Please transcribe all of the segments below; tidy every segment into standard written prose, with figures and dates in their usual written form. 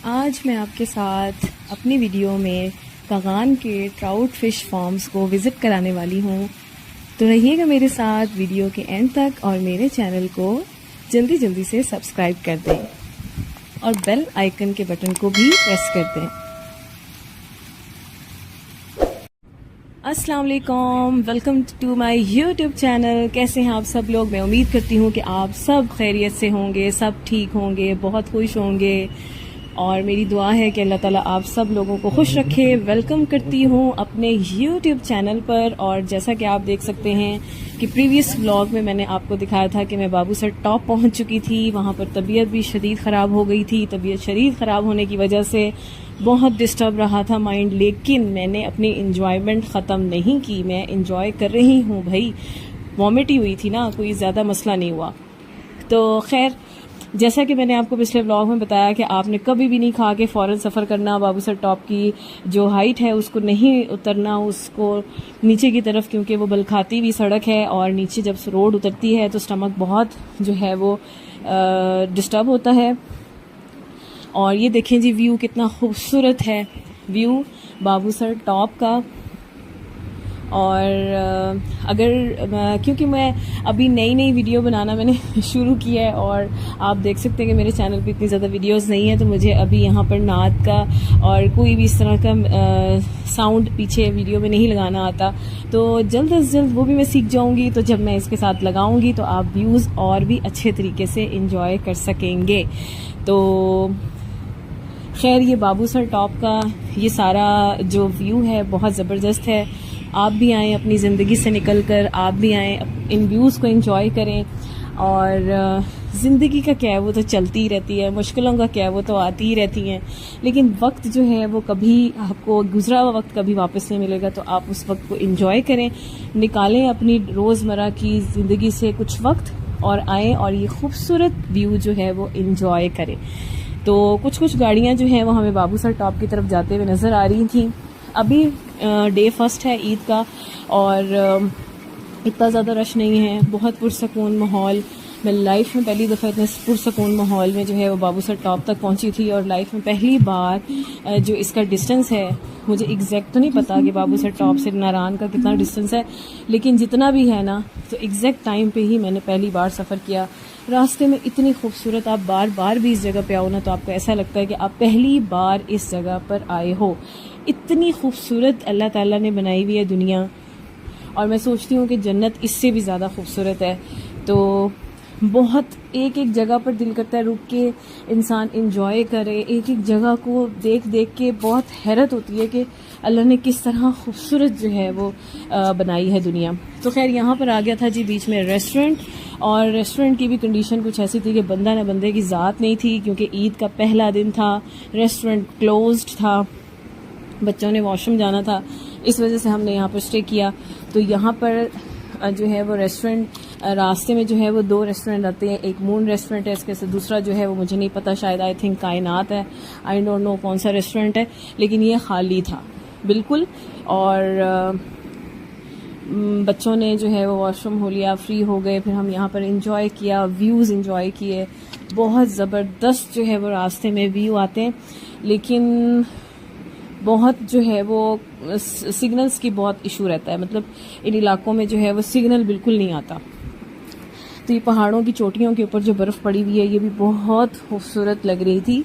आज मैं आपके साथ अपनी वीडियो में कागान के ट्राउट फिश फार्म्स को विज़िट कराने वाली हूँ। तो रहिएगा मेरे साथ वीडियो के एंड तक और मेरे चैनल को जल्दी जल्दी से सब्सक्राइब कर दें और बेल आइकन के बटन को भी प्रेस कर दें। अस्सलाम वालेकुम, welcome to my YouTube channel. कैसे हैं आप सब लोग? मैं उम्मीद करती हूँ कि आप सब खैरियत से होंगे, सब ठीक होंगे, बहुत खुश होंगे और मेरी दुआ है कि अल्लाह ताला आप सब लोगों को खुश रखे। वेलकम करती हूँ अपने यूट्यूब चैनल पर। और जैसा कि आप देख सकते हैं कि प्रीवियस व्लॉग में मैंने आपको दिखाया था कि मैं बाबूसर टॉप पहुँच चुकी थी। वहाँ पर तबीयत भी शदीद ख़राब हो गई थी। तबीयत शदीद ख़राब होने की वजह से बहुत डिस्टर्ब रहा था माइंड, लेकिन मैंने अपनी इंजॉयमेंट ख़त्म नहीं की। मैं इंजॉय कर रही हूँ भाई। वॉमिट ही हुई थी ना, कोई ज़्यादा मसला नहीं हुआ। तो खैर, जैसा कि मैंने आपको पिछले व्लॉग में बताया कि आपने कभी भी नहीं खा के फ़ौरन सफ़र करना। बाबूसर टॉप की जो हाइट है उसको नहीं उतरना, उसको नीचे की तरफ, क्योंकि वो बलखाती हुई सड़क है और नीचे जब रोड उतरती है तो स्टमक बहुत जो है वो डिस्टर्ब होता है। और ये देखें जी, व्यू कितना खूबसूरत है, व्यू बाबूसर टॉप का। और अगर क्योंकि मैं अभी नई वीडियो बनाना मैंने शुरू किया है और आप देख सकते हैं कि मेरे चैनल पे इतनी ज़्यादा वीडियोस नहीं है, तो मुझे अभी यहाँ पर नात का और कोई भी इस तरह का साउंड पीछे वीडियो में नहीं लगाना आता। तो जल्द अज जल्द वो भी मैं सीख जाऊँगी, तो जब मैं इसके साथ लगाऊँगी तो आप व्यूज़ और भी अच्छे तरीके से इंजॉय कर सकेंगे। तो खैर, ये बाबूसर टॉप का ये सारा जो व्यू है बहुत ज़बरदस्त है। आप भी आएँ, अपनी ज़िंदगी से निकल कर आप भी आएँ, इन व्यूज़ को एंजॉय करें। और ज़िंदगी का क्या है, वो तो चलती ही रहती है, मुश्किलों का क्या है, वो तो आती ही रहती हैं। लेकिन वक्त जो है वो कभी आपको, गुजरा हुआ वक्त कभी वापस नहीं मिलेगा, तो आप उस वक्त को एंजॉय करें, निकालें अपनी रोज़मर्रा की ज़िंदगी से कुछ वक्त और आएँ और ये खूबसूरत व्यू जो है वो एंजॉय करें। तो कुछ गाड़ियाँ जो हैं वो हमें बाबूसर टॉप की तरफ जाते हुए नज़र आ रही थी। अभी डे फर्स्ट है ईद का और इतना ज़्यादा रश नहीं है, बहुत पुरसकून माहौल। मैं लाइफ में पहली दफ़ा इतने पुरसकून माहौल में जो है वो बाबूसर टॉप तक पहुंची थी। और लाइफ में पहली बार जो इसका डिस्टेंस है, मुझे एग्जैक्ट तो नहीं पता कि बाबूसर टॉप से नारान का कितना डिस्टेंस है, लेकिन जितना भी है ना, तो एग्जैक्ट टाइम पे ही मैंने पहली बार सफ़र किया। रास्ते में इतनी खूबसूरत, आप बार बार भी इस जगह पे आओ ना तो आपको ऐसा लगता है कि आप पहली बार इस जगह पर आए हो। इतनी खूबसूरत अल्लाह ताला ने बनाई हुई है दुनिया, और मैं सोचती हूँ कि जन्नत इससे भी ज़्यादा खूबसूरत है। तो बहुत एक जगह पर दिल करता है रुक के इंसान इंजॉय करे। एक जगह को देख के बहुत हैरत होती है कि अल्लाह ने किस तरह खूबसूरत जो है वो बनाई है दुनिया। तो खैर, यहाँ पर आ गया था जी बीच में रेस्टोरेंट, और रेस्टोरेंट की भी कंडीशन कुछ ऐसी थी कि बंदा न बंदे की ज़ात नहीं थी, क्योंकि ईद का पहला दिन था, रेस्टोरेंट क्लोज्ड था, बच्चों ने वॉशरूम जाना था, इस वजह से हमने यहाँ पर स्टे किया। तो यहाँ पर जो है वो रेस्टोरेंट, रास्ते में जो है वो 2 रेस्टोरेंट आते हैं। एक मून रेस्टोरेंट है, इसके साथ दूसरा जो है वो मुझे नहीं पता, शायद आई थिंक कायनात है, आई डोंट नो कौन सा रेस्टोरेंट है, लेकिन ये खाली था बिल्कुल। और बच्चों ने जो है वो वॉशरूम हो लिया, फ्री हो गए, फिर हम यहाँ पर इंजॉय किया, व्यूज़ इंजॉय किए। बहुत ज़बरदस्त जो है वो रास्ते में व्यू आते हैं, लेकिन बहुत जो है वो सिग्नल्स की बहुत इशू रहता है। मतलब इन इलाकों में जो है वो सिग्नल बिल्कुल नहीं आता। तो ये पहाड़ों की चोटियों के ऊपर जो बर्फ़ पड़ी हुई है, ये भी बहुत खूबसूरत लग रही थी।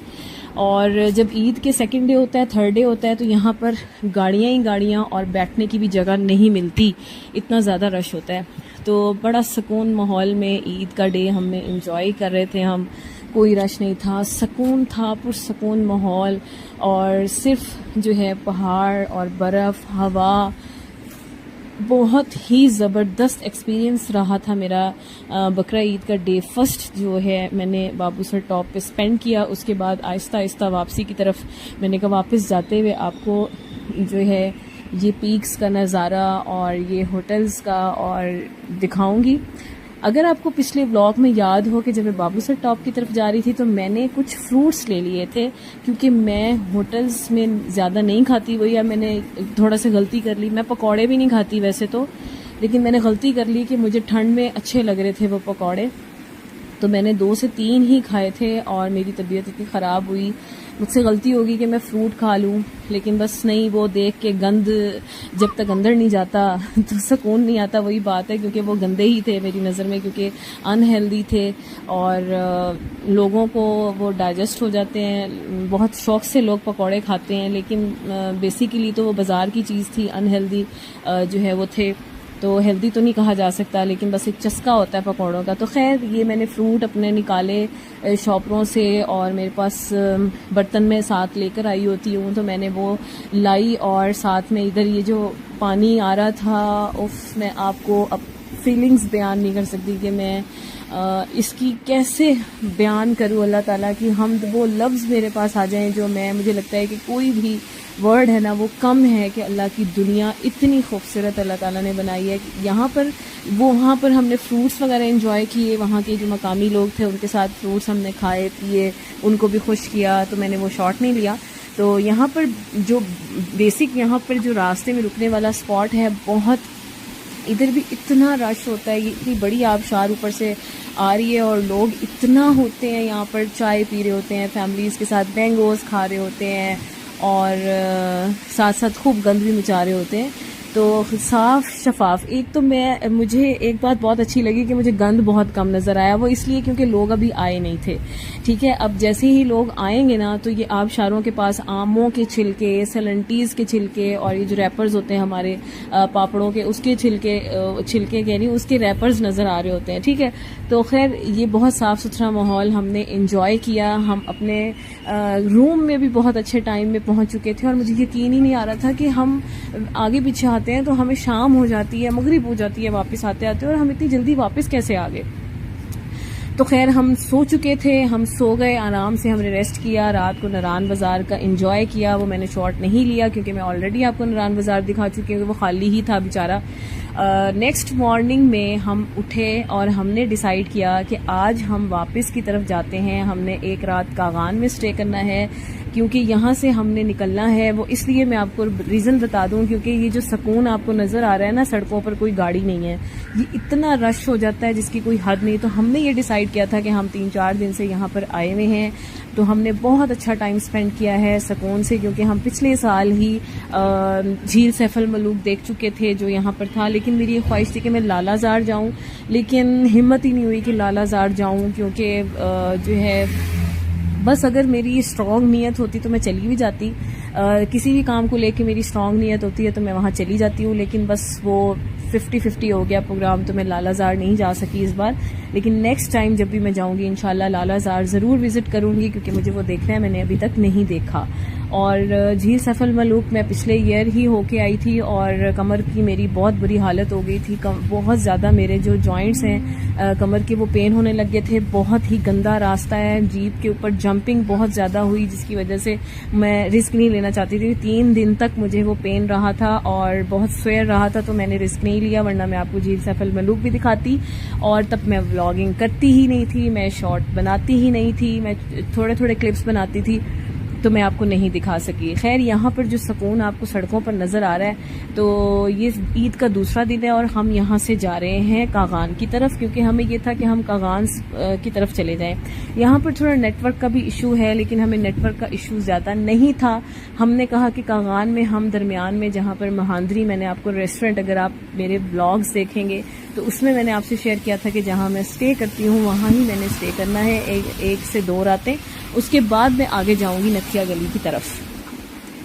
और जब ईद के सेकंड डे होता है, थर्ड डे होता है, तो यहाँ पर गाड़ियाँ ही गाड़ियाँ और बैठने की भी जगह नहीं मिलती, इतना ज़्यादा रश होता है। तो बड़ा सुकून माहौल में ईद का डे हमने इंजॉय कर रहे थे हम। कोई रश नहीं था, सुकून था, पुरसुकून माहौल, और सिर्फ जो है पहाड़ और बर्फ़, हवा। बहुत ही ज़बरदस्त एक्सपीरियंस रहा था मेरा बकरा ईद का डे फर्स्ट जो है मैंने बाबूसर टॉप पे स्पेंड किया। उसके बाद आहिस्ता आहिस्ता वापसी की तरफ मैंने कहा वापस जाते हुए आपको जो है ये पीक्स का नज़ारा और ये होटल्स का और दिखाऊंगी। अगर आपको पिछले व्लॉग में याद हो कि जब मैं बाबूसर टॉप की तरफ जा रही थी तो मैंने कुछ फ्रूट्स ले लिए थे, क्योंकि मैं होटल्स में ज़्यादा नहीं खाती। वही मैंने थोड़ा सा गलती कर ली, मैं पकौड़े भी नहीं खाती वैसे तो, लेकिन मैंने गलती कर ली कि मुझे ठंड में अच्छे लग रहे थे वो पकौड़े, तो मैंने 2 से 3 ही खाए थे और मेरी तबीयत इतनी ख़राब हुई मुझसे गलती होगी कि मैं फ्रूट खा लूँ, लेकिन बस नहीं, वो देख के गंद जब तक अंदर नहीं जाता तो सुकून नहीं आता। वही बात है, क्योंकि वो गंदे ही थे मेरी नज़र में, क्योंकि अनहेल्दी थे और लोगों को वो डाइजेस्ट हो जाते हैं। बहुत शौक़ से लोग पकौड़े खाते हैं, लेकिन बेसिकली तो वो बाज़ार की चीज़ थी, अनहेल्दी जो है वो थे। तो हेल्दी तो नहीं कहा जा सकता, लेकिन बस एक चस्का होता है पकौड़ों का। तो खैर ये मैंने फ्रूट अपने निकाले शॉपरों से, और मेरे पास बर्तन में साथ लेकर आई होती हूँ, तो मैंने वो लाई। और साथ में इधर ये जो पानी आ रहा था, उफ, मैं आपको अब फीलिंग्स बयान नहीं कर सकती कि मैं इसकी कैसे बयान करूँ। अल्लाह ताला की हमद, वो लफ्ज़ मेरे पास आ जाएं जो मुझे लगता है कि कोई भी वर्ड है ना वो कम है कि अल्लाह की दुनिया इतनी खूबसूरत अल्लाह ताला ने बनाई है। यहाँ पर वहाँ पर हमने फ्रूट्स वगैरह एंजॉय किए, वहाँ के जो मकामी लोग थे उनके साथ फ्रूट्स हमने खाए पिए, उनको भी खुश किया, तो मैंने वो शॉट नहीं लिया। तो यहाँ पर जो बेसिक यहाँ पर जो रास्ते में रुकने वाला स्पॉट है, बहुत इधर भी इतना रश होता है। ये इतनी बड़ी आबशार ऊपर से आ रही है और लोग इतना होते हैं यहाँ पर, चाय पी रहे होते हैं फैमिलीज़ के साथ, मैंगोज़ खा रहे होते हैं और साथ साथ खूब गंद भी मचा रहे होते हैं। तो साफ़ शफाफ, एक तो मुझे एक बात बहुत अच्छी लगी कि मुझे गंद बहुत कम नज़र आया। वो इसलिए क्योंकि लोग अभी आए नहीं थे, ठीक है। अब जैसे ही लोग आएंगे ना, तो ये आबशारों के पास आमों के छिलके, सैलेंटीज़ के छिलके, और ये जो रैपर्स होते हैं हमारे पापड़ों के, उसके छिलके कह रही, उसके रैपर्स नज़र आ रहे होते हैं, ठीक है। तो खैर ये बहुत साफ़ सुथरा माहौल हमने इंजॉय किया। हम अपने रूम में भी बहुत अच्छे टाइम में पहुँच चुके थे, और मुझे यकीन ही नहीं आ रहा था कि हम आगे पीछे आते हैं तो हमें शाम हो जाती है, मगरिब हो जाती है वापस आते आते, और हम इतनी जल्दी वापस कैसे आ गए। तो खैर हम सो चुके थे, हम सो गए आराम से, हमने रेस्ट किया, रात को नारान बाज़ार का एंजॉय किया। वो मैंने शॉट नहीं लिया क्योंकि मैं ऑलरेडी आपको नारान बाज़ार दिखा चुकी हूँ, वो खाली ही था बेचारा। नेक्स्ट मॉर्निंग में हम उठे और हमने डिसाइड किया कि आज हम वापस की तरफ जाते हैं। हमने एक रात कागान में स्टे करना है, क्योंकि यहाँ से हमने निकलना है। वो इसलिए मैं आपको रीज़न बता दूँ, क्योंकि ये जो सुकून आपको नज़र आ रहा है ना, सड़कों पर कोई गाड़ी नहीं है, ये इतना रश हो जाता है जिसकी कोई हद नहीं। तो हमने ये डिसाइड किया था कि हम 3-4 दिन से यहाँ पर आए हुए हैं, तो हमने बहुत अच्छा टाइम स्पेंड किया है सुकून से, क्योंकि हम पिछले साल ही झील सैफल मलूक देख चुके थे जो यहाँ पर था। लेकिन मेरी ये ख्वाहिश थी कि मैं लालाज़ार जाऊँ, लेकिन हिम्मत ही नहीं हुई कि लालाज़ार जाऊँ, क्योंकि जो है बस अगर मेरी स्ट्रॉन्ग नीयत होती तो मैं चली भी जाती। किसी भी काम को लेके मेरी स्ट्रॉन्ग नीयत होती है तो मैं वहाँ चली जाती हूँ, लेकिन बस वो 50-50 हो गया प्रोग्राम, तो मैं लालाज़ार नहीं जा सकी इस बार। लेकिन नेक्स्ट टाइम जब भी मैं जाऊँगी इंशाल्लाह लालाज़ार ज़रूर विज़िट करूँगी, क्योंकि मुझे वो देखना है, मैंने अभी तक नहीं देखा। और झील सैफल मलूक मैं पिछले ईयर ही होके आई थी, और कमर की मेरी बहुत बुरी हालत हो गई थी। बहुत ज़्यादा मेरे जो जॉइंट्स हैं कमर के, वो पेन होने लग गए थे। बहुत ही गंदा रास्ता है, जीप के ऊपर जंपिंग बहुत ज़्यादा हुई, जिसकी वजह से मैं रिस्क नहीं लेना चाहती थी। 3 दिन तक मुझे वो पेन रहा था और बहुत स्वेयर रहा था, तो मैंने रिस्क नहीं लिया, वरना मैं आपको झील सैफल मलूक भी दिखाती। और तब मैं व्लॉगिंग करती ही नहीं थी, मैं शॉर्ट बनाती ही नहीं थी, मैं थोड़े क्लिप्स बनाती थी, तो मैं आपको नहीं दिखा सकी। खैर यहाँ पर जो सुकून आपको सड़कों पर नज़र आ रहा है, तो ये ईद का दूसरा दिन है और हम यहाँ से जा रहे हैं कागान की तरफ, क्योंकि हमें ये था कि हम कागान की तरफ चले जाएं। यहाँ पर थोड़ा नेटवर्क का भी इशू है, लेकिन हमें नेटवर्क का इशू ज़्यादा नहीं था। हमने कहा कि कागान में हम दरमियान में, जहाँ पर महांदरी, मैंने आपको रेस्टोरेंट, अगर आप मेरे ब्लॉग्स देखेंगे तो उसमें मैंने आपसे शेयर किया था कि जहाँ मैं स्टे करती हूँ वहाँ ही मैंने स्टे करना है 1 से 2 रातें। उसके बाद मैं आगे जाऊँगी नथिया गली की तरफ,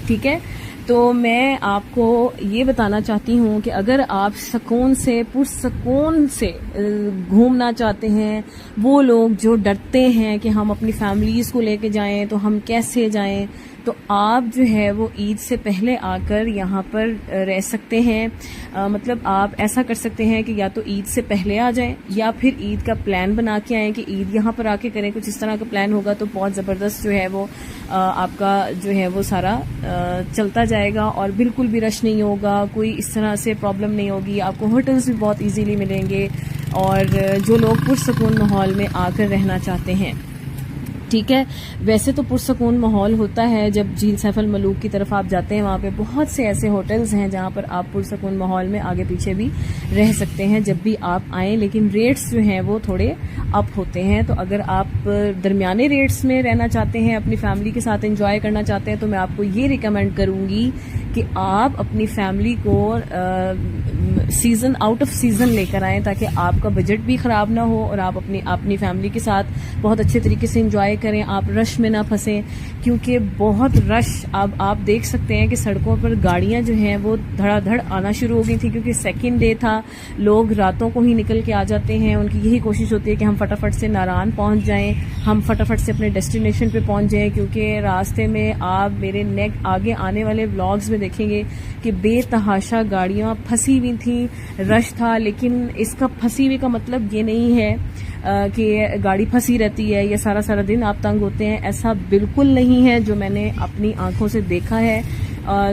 ठीक है। तो मैं आपको ये बताना चाहती हूँ कि अगर आप सुकून से, पुरसुकून से घूमना चाहते हैं, वो लोग जो डरते हैं कि हम अपनी फैमिलीज़ को लेके जाएं तो हम कैसे जाएं, तो आप जो है वो ईद से पहले आकर यहाँ पर रह सकते हैं। मतलब आप ऐसा कर सकते हैं कि या तो ईद से पहले आ जाएं, या फिर ईद का प्लान बना के आएँ कि ईद यहाँ पर आके करें। कुछ इस तरह का प्लान होगा तो बहुत ज़बरदस्त जो है वो आपका जो है वो सारा चलता जाएगा, और बिल्कुल भी रश नहीं होगा, कोई इस तरह से प्रॉब्लम नहीं होगी। आपको होटल्स भी बहुत ईजीली मिलेंगे, और जो लोग पुरसुकून माहौल में आकर रहना चाहते हैं, ठीक है। वैसे तो पुरसुकून माहौल होता है जब झील सैफल मलूक की तरफ आप जाते हैं, वहाँ पे बहुत से ऐसे होटल्स हैं जहाँ पर आप पुरसुकून माहौल में आगे पीछे भी रह सकते हैं जब भी आप आएँ, लेकिन रेट्स जो हैं वो थोड़े अप होते हैं। तो अगर आप आप दरमियाने रेट्स में रहना चाहते हैं, अपनी फैमिली के साथ एंजॉय करना चाहते हैं, तो मैं आपको ये रिकमेंड करूँगी कि आप अपनी फैमिली को सीज़न आउट ऑफ सीज़न लेकर आएँ, ताकि आपका बजट भी ख़राब ना हो और आप अपनी फैमिली के साथ बहुत अच्छे तरीके से एंजॉय करें, आप रश में ना फंसें, क्योंकि बहुत रश अब आप देख सकते हैं कि सड़कों पर गाड़ियां जो हैं वो धड़ाधड़ आना शुरू हो गई थी, क्योंकि सेकंड डे था, लोग रातों को ही निकल के आ जाते हैं, उनकी यही कोशिश होती है कि हम फटाफट से नारान पहुंच जाएं, हम फटाफट से अपने डेस्टिनेशन पे पहुंच जाएं, क्योंकि रास्ते में आप मेरे आगे आने वाले व्लॉग्स में देखेंगे कि बेतहाशा गाड़ियां फंसी हुई थी, रश था। लेकिन इसका फंसी हुई का मतलब ये नहीं है कि गाड़ी फंसी रहती है या सारा सारा दिन आप तंग होते हैं, ऐसा बिल्कुल नहीं है, जो मैंने अपनी आंखों से देखा है।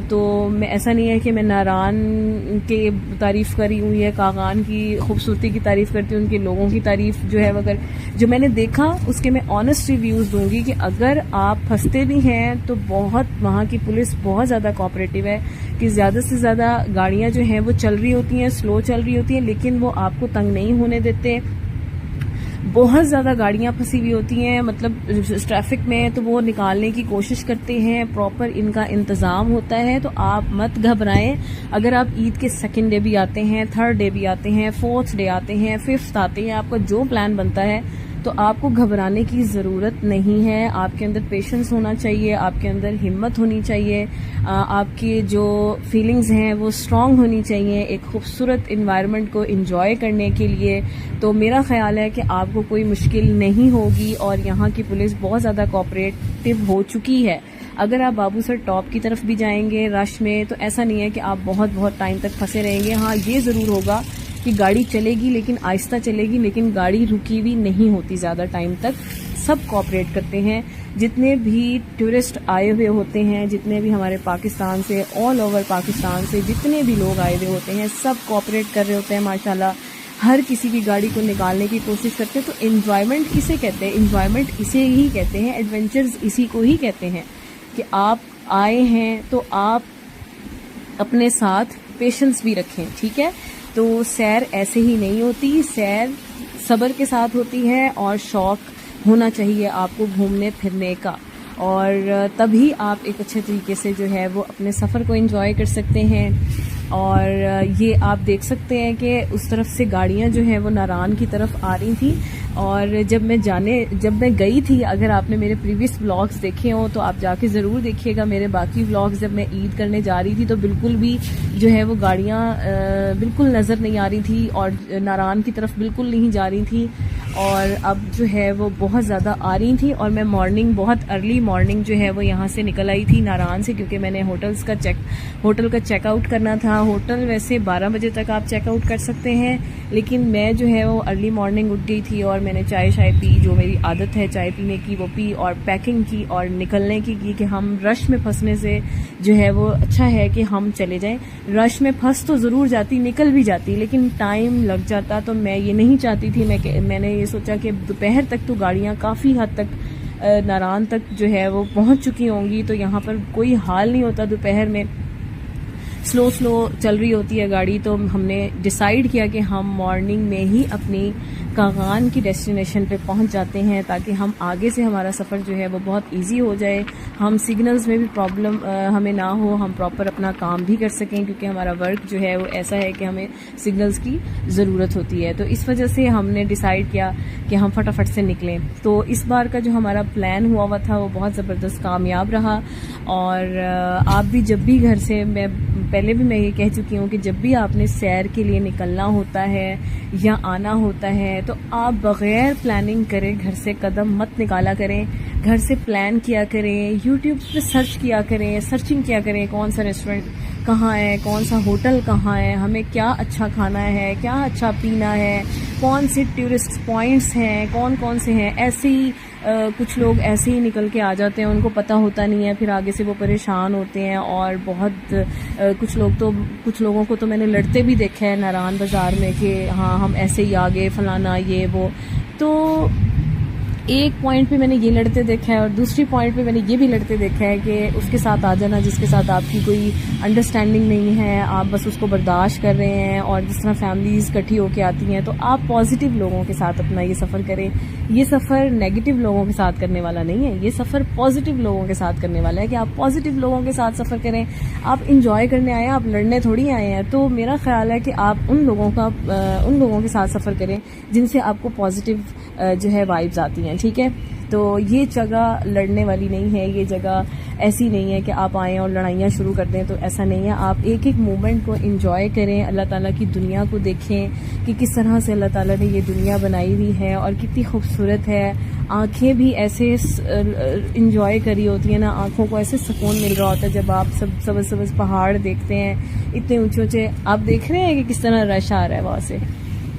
तो मैं ऐसा नहीं है कि मैं नारान की तारीफ़ करी हूँ या कागान की खूबसूरती की तारीफ़ करती हूँ, उनके लोगों की तारीफ़ जो है अगर जो मैंने देखा उसके मैं ऑनेस्ट रिव्यूज़ दूंगी कि अगर आप फंसते भी हैं तो बहुत वहाँ की पुलिस बहुत ज़्यादा कोऑपरेटिव है कि ज़्यादा से ज़्यादा गाड़ियाँ जो हैं वो चल रही होती हैं, स्लो चल रही होती हैं, लेकिन वो आपको तंग नहीं होने देते। बहुत ज़्यादा गाड़ियां फंसी हुई होती हैं मतलब ट्रैफिक में, तो वो निकालने की कोशिश करते हैं, प्रॉपर इनका इंतज़ाम होता है। तो आप मत घबराएं, अगर आप ईद के सेकंड डे भी आते हैं, थर्ड डे भी आते हैं, फोर्थ डे आते हैं, फिफ्थ आते हैं, आपका जो प्लान बनता है तो आपको घबराने की ज़रूरत नहीं है। आपके अंदर पेशेंस होना चाहिए, आपके अंदर हिम्मत होनी चाहिए, आपकी जो फीलिंग्स हैं वो स्ट्रांग होनी चाहिए एक खूबसूरत इन्वायरमेंट को एंजॉय करने के लिए। तो मेरा ख्याल है कि आपको कोई मुश्किल नहीं होगी और यहाँ की पुलिस बहुत ज़्यादा कोऑपरेटिव हो चुकी है। अगर आप बाबू सर टॉप की तरफ भी जाएंगे रश में तो ऐसा नहीं है कि आप बहुत टाइम तक फंसे रहेंगे। हाँ, ये ज़रूर होगा कि गाड़ी चलेगी लेकिन आहिस्ता चलेगी, लेकिन गाड़ी रुकी हुई नहीं होती ज़्यादा टाइम तक। सब कोऑपरेट करते हैं, जितने भी टूरिस्ट आए हुए होते हैं, जितने भी हमारे पाकिस्तान से, ऑल ओवर पाकिस्तान से जितने भी लोग आए हुए होते हैं, सब कोऑपरेट कर रहे होते हैं माशाल्लाह। हर किसी की गाड़ी को निकालने की कोशिश करते हैं। तो एन्जॉयमेंट किसे कहते हैं? एन्जॉयमेंट इसे ही कहते हैं, एडवेंचर्स इसी को ही कहते हैं कि आप आए हैं तो आप अपने साथ पेशेंस भी रखें, ठीक है। तो सैर ऐसे ही नहीं होती, सैर सब्र के साथ होती है और शौक होना चाहिए आपको घूमने फिरने का, और तभी आप एक अच्छे तरीके से जो है वो अपने सफ़र को एंजॉय कर सकते हैं। और ये आप देख सकते हैं कि उस तरफ से गाड़ियां जो हैं वो नारान की तरफ आ रही थी, और जब मैं गई थी, अगर आपने मेरे प्रीवियस व्लॉग्स देखे हों तो आप जाके ज़रूर देखिएगा मेरे बाकी व्लॉग्स। जब मैं ईद करने जा रही थी तो बिल्कुल भी जो है वो गाड़ियां बिल्कुल नज़र नहीं आ रही थी और नारान की तरफ बिल्कुल नहीं जा रही थी, और अब जो है वो बहुत ज़्यादा आ रही थी। और मैं बहुत अर्ली मॉर्निंग जो है वो यहाँ से निकल आई थी नारान से, क्योंकि मैंने होटल का चेकआउट करना था। होटल वैसे 12 बजे तक आप चेकआउट कर सकते हैं, लेकिन मैं जो है वो अर्ली मॉर्निंग उठ गई थी और मैंने चाय पी, जो मेरी आदत है चाय पीने की वो पी, और पैकिंग की और निकलने की कि हम रश में फंसने से जो है वो अच्छा है कि हम चले जाएं। रश में फंस तो ज़रूर जाती, निकल भी जाती, लेकिन टाइम लग जाता, तो मैं ये नहीं चाहती थी। मैंने ये सोचा कि दोपहर तक तो गाड़ियाँ काफ़ी हद तक नारान तक जो है वो पहुँच चुकी होंगी, तो यहाँ पर कोई हाल नहीं होता, दोपहर में स्लो चल रही होती है गाड़ी। तो हमने डिसाइड किया कि हम मॉर्निंग में ही अपनी कागान की डेस्टिनेशन पे पहुंच जाते हैं, ताकि हम आगे से हमारा सफ़र जो है वो बहुत इजी हो जाए, हम सिग्नल्स में भी प्रॉब्लम हमें ना हो, हम प्रॉपर अपना काम भी कर सकें, क्योंकि हमारा वर्क जो है वो ऐसा है कि हमें सिग्नल्स की ज़रूरत होती है। तो इस वजह से हमने डिसाइड किया कि हम फटाफट से निकलें। तो इस बार का जो हमारा प्लान हुआ था वो बहुत ज़बरदस्त कामयाब रहा। और आप भी जब भी घर से, पहले भी मैं ये कह चुकी हूँ कि जब भी आपने सैर के लिए निकलना होता है या आना होता है तो आप बग़ैर प्लानिंग करे घर से कदम मत निकाला करें, घर से प्लान किया करें, यूट्यूब पे सर्चिंग किया करें, कौन सा रेस्टोरेंट कहाँ है, कौन सा होटल कहाँ है, हमें क्या अच्छा खाना है, क्या अच्छा पीना है, कौन से टूरिस्ट पॉइंट्स हैं, कौन से हैं। ऐसे ही कुछ लोग ऐसे ही निकल के आ जाते हैं, उनको पता होता नहीं है, फिर आगे से वो परेशान होते हैं। और कुछ लोगों को तो मैंने लड़ते भी देखा है नारान बाज़ार में कि हाँ हम ऐसे ही आ गए, फलाना ये वो। तो एक पॉइंट पे मैंने ये लड़ते देखा है और दूसरी पॉइंट पे मैंने ये भी लड़ते देखा है कि उसके साथ आ जाना जिसके साथ आपकी कोई अंडरस्टैंडिंग नहीं है, आप बस उसको बर्दाश्त कर रहे हैं। और जिस तरह फैमिलीज़ इकट्ठी होकर आती हैं, तो आप पॉजिटिव लोगों के साथ अपना ये सफ़र करें। ये सफ़र नेगेटिव लोगों के साथ करने वाला नहीं है, ये सफ़र पॉजिटिव लोगों के साथ करने वाला है कि आप पॉजिटिव लोगों के साथ सफ़र करें। आप इंजॉय करने आए हैं, आप लड़ने थोड़ी आए हैं। तो मेरा ख्याल है कि आप उन लोगों के साथ सफ़र करें जिनसे आपको पॉजिटिव जो है वाइब्स आती हैं, ठीक है। तो ये जगह लड़ने वाली नहीं है, ये जगह ऐसी नहीं है कि आप आएँ और लड़ाइयाँ शुरू कर दें, तो ऐसा नहीं है। आप एक एक मोमेंट को एंजॉय करें, अल्लाह ताला की दुनिया को देखें कि किस तरह से अल्लाह ताला ने ये दुनिया बनाई हुई है और कितनी खूबसूरत है। आँखें भी ऐसे इंजॉय करी होती है ना, आँखों को ऐसे सुकून मिल रहा होता है जब आप सब सबज सबज पहाड़ देखते हैं, इतने ऊँचे ऊँचे। आप देख रहे हैं कि किस तरह रश आ रहा है वहाँ से।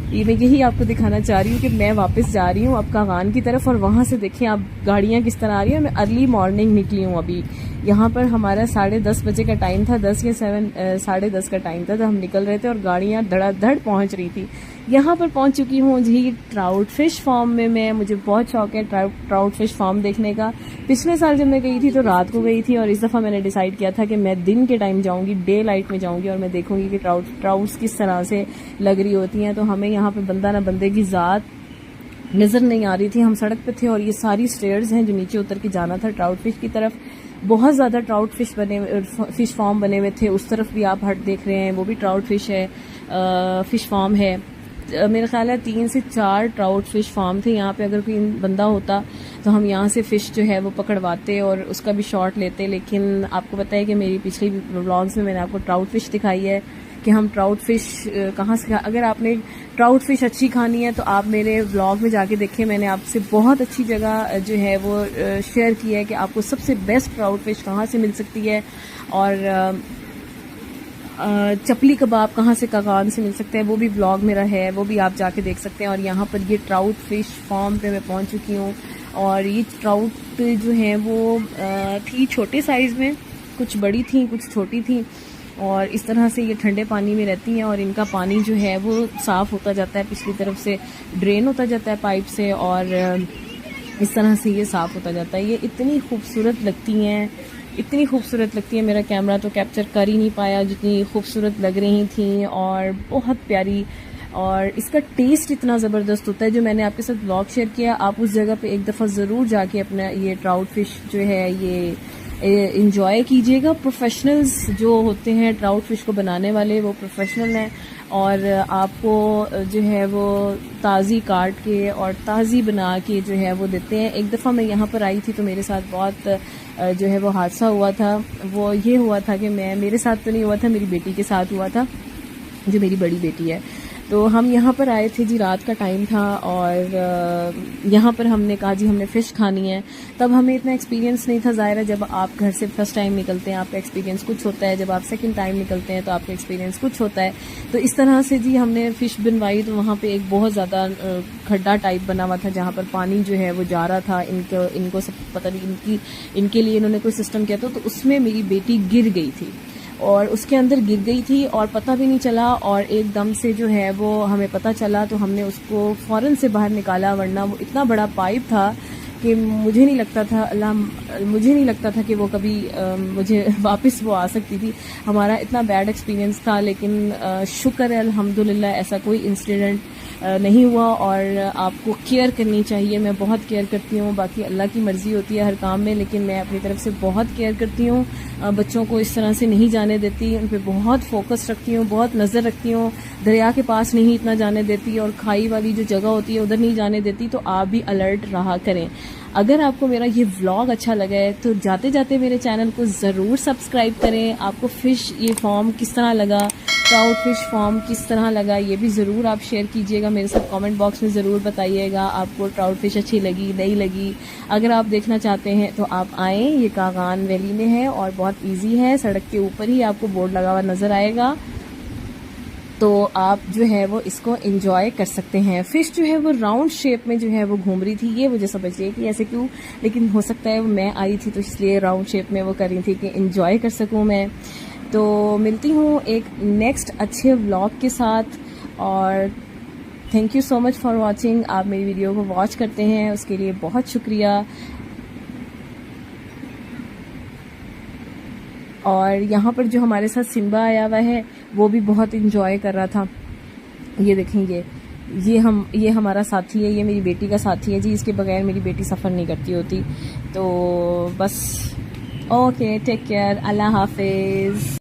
ये मैं यही आपको दिखाना चाह रही हूँ कि मैं वापस जा रही हूँ अब कागान की तरफ और वहाँ से देखें आप गाड़ियाँ किस तरह आ रही हैं। मैं अर्ली मॉर्निंग निकली हूँ अभी। यहाँ पर हमारा 10:30 बजे का टाइम था, 10 या 10:30 का टाइम था, तो हम निकल रहे थे और गाड़ियाँ धड़ाधड़ पहुँच रही थी। यहाँ पर पहुँच चुकी हूँ जी ट्राउट फिश फार्म में मुझे बहुत शौक है ट्राउट फिश फार्म देखने का। पिछले साल जब मैं गई थी तो रात को गई थी और इस दफ़ा मैंने डिसाइड किया था कि मैं दिन के टाइम जाऊँगी, डे लाइट में जाऊँगी और मैं देखूँगी कि ट्राउट्स किस तरह से लग रही होती हैं। तो हमें यहाँ पर बंदा ना बंदे की ज़ात नज़र नहीं आ रही थी। हम सड़क पे थे और ये सारी स्टेयर्स हैं जो नीचे उतर के जाना था ट्राउट फिश की तरफ। बहुत ज़्यादा ट्राउट फिश फार्म बने हुए थे। उस तरफ भी आप हट देख रहे हैं, वो भी ट्राउट फिश है, फिश फार्म है। मेरा ख्याल है 3 से 4 ट्राउट फिश फार्म थे यहाँ पे। अगर कोई बंदा होता तो हम यहाँ से फ़िश जो है वो पकड़वाते और उसका भी शॉट लेते। लेकिन आपको पता है कि मेरी पिछली व्लॉग्स में मैंने आपको ट्राउट फिश दिखाई है कि हम ट्राउट फिश कहाँ से अगर आपने ट्राउट फिश अच्छी खानी है तो आप मेरे व्लॉग में जाके देखें। मैंने आपसे बहुत अच्छी जगह जो है वो शेयर की है कि आपको सबसे बेस्ट ट्राउट फिश कहाँ से मिल सकती है और चपली कबाब कहाँ से कागान से मिल सकते हैं, वो भी व्लॉग मेरा है, वो भी आप जाके देख सकते हैं। और यहाँ पर ये ट्राउट फिश फार्म पे मैं पहुँच चुकी हूँ और ये ट्राउट जो हैं वो थी छोटे साइज़ में, कुछ बड़ी थी कुछ छोटी थी और इस तरह से ये ठंडे पानी में रहती हैं और इनका पानी जो है वो साफ़ होता जाता है, पिछली तरफ से ड्रेन होता जाता है पाइप से और इस तरह से ये साफ़ होता जाता है। ये इतनी खूबसूरत लगती हैं, इतनी खूबसूरत लगती है, मेरा कैमरा तो कैप्चर कर ही नहीं पाया जितनी खूबसूरत लग रही थी और बहुत प्यारी। और इसका टेस्ट इतना ज़बरदस्त होता है। जो मैंने आपके साथ व्लॉग शेयर किया, आप उस जगह पे एक दफ़ा ज़रूर जाके अपना ये ट्राउट फिश जो है ये इंजॉय कीजिएगा। प्रोफेशनल्स जो होते हैं ट्राउट फिश को बनाने वाले, वो प्रोफेशनल हैं और आपको जो है वो ताज़ी काट के और ताज़ी बना के जो है वो देते हैं। एक दफ़ा मैं यहाँ पर आई थी तो मेरे साथ बहुत जो है वो हादसा हुआ था। वो ये हुआ था कि मेरे साथ तो नहीं हुआ था, मेरी बेटी के साथ हुआ था, जो मेरी बड़ी बेटी है। तो हम यहाँ पर आए थे जी, रात का टाइम था और यहाँ पर हमने कहा जी हमने फ़िश खानी है। तब हमें इतना एक्सपीरियंस नहीं था। ज़ाहिर है जब आप घर से फर्स्ट टाइम निकलते हैं आपका एक्सपीरियंस कुछ होता है, जब आप सेकंड टाइम निकलते हैं तो आपका एक्सपीरियंस कुछ होता है। तो इस तरह से जी हमने फ़िश बनवाई। तो वहाँ पे एक बहुत ज़्यादा खड्डा टाइप बना हुआ था जहाँ पर पानी जो है वो जा रहा था। इनको सब पता नहीं इनके लिए इन्होंने कोई सिस्टम किया था। तो उसमें मेरी बेटी गिर गई थी और उसके अंदर गिर गई थी और पता भी नहीं चला और एकदम से जो है वो हमें पता चला तो हमने उसको फ़ौरन से बाहर निकाला, वरना वो इतना बड़ा पाइप था कि मुझे नहीं लगता था कि वो कभी मुझे वापस वो आ सकती थी। हमारा इतना बैड एक्सपीरियंस था, लेकिन शुक्र है अल्हम्दुलिल्लाह ऐसा कोई इंसिडेंट नहीं हुआ। और आपको केयर करनी चाहिए, मैं बहुत केयर करती हूँ। बाकी अल्लाह की मर्ज़ी होती है हर काम में, लेकिन मैं अपनी तरफ से बहुत केयर करती हूँ। बच्चों को इस तरह से नहीं जाने देती, उन पर बहुत फोकस रखती हूँ, बहुत नज़र रखती हूँ। दरिया के पास नहीं इतना जाने देती और खाई वाली जो जगह होती है उधर नहीं जाने देती। तो आप भी अलर्ट रहा करें। अगर आपको मेरा ये व्लॉग अच्छा लगा है तो जाते जाते मेरे चैनल को ज़रूर सब्सक्राइब करें। आपको फ़िश ये फॉर्म किस तरह लगा, ट्राउट फिश फॉर्म किस तरह लगा, ये भी ज़रूर आप शेयर कीजिएगा मेरे साथ। कमेंट बॉक्स में ज़रूर बताइएगा आपको ट्राउट फिश अच्छी लगी नहीं लगी। अगर आप देखना चाहते हैं तो आप आएँ, ये कागान वैली में है और बहुत इजी है। सड़क के ऊपर ही आपको बोर्ड लगा हुआ नज़र आएगा, तो आप जो है वो इसको एंजॉय कर सकते हैं। फ़िश जो है वो राउंड शेप में जो है वो घूम रही थी। ये मुझे समझिए कि ऐसे क्यों, लेकिन हो सकता है मैं आई थी तो इसलिए राउंड शेप में वो कर रही थी कि एंजॉय कर सकूँ मैं। तो मिलती हूँ एक नेक्स्ट अच्छे व्लॉग के साथ और thank you so much for watching. आप मेरी वीडियो को वॉच करते हैं उसके लिए बहुत शुक्रिया। और यहाँ पर जो हमारे साथ सिम्बा आया हुआ है वो भी बहुत इंजॉय कर रहा था। ये देखेंगे, ये हमारा साथी है, ये मेरी बेटी का साथी है जी। इसके बगैर मेरी बेटी सफ़र नहीं करती होती। तो बस ओके, टेक केयर, अल्लाह हाफिज़।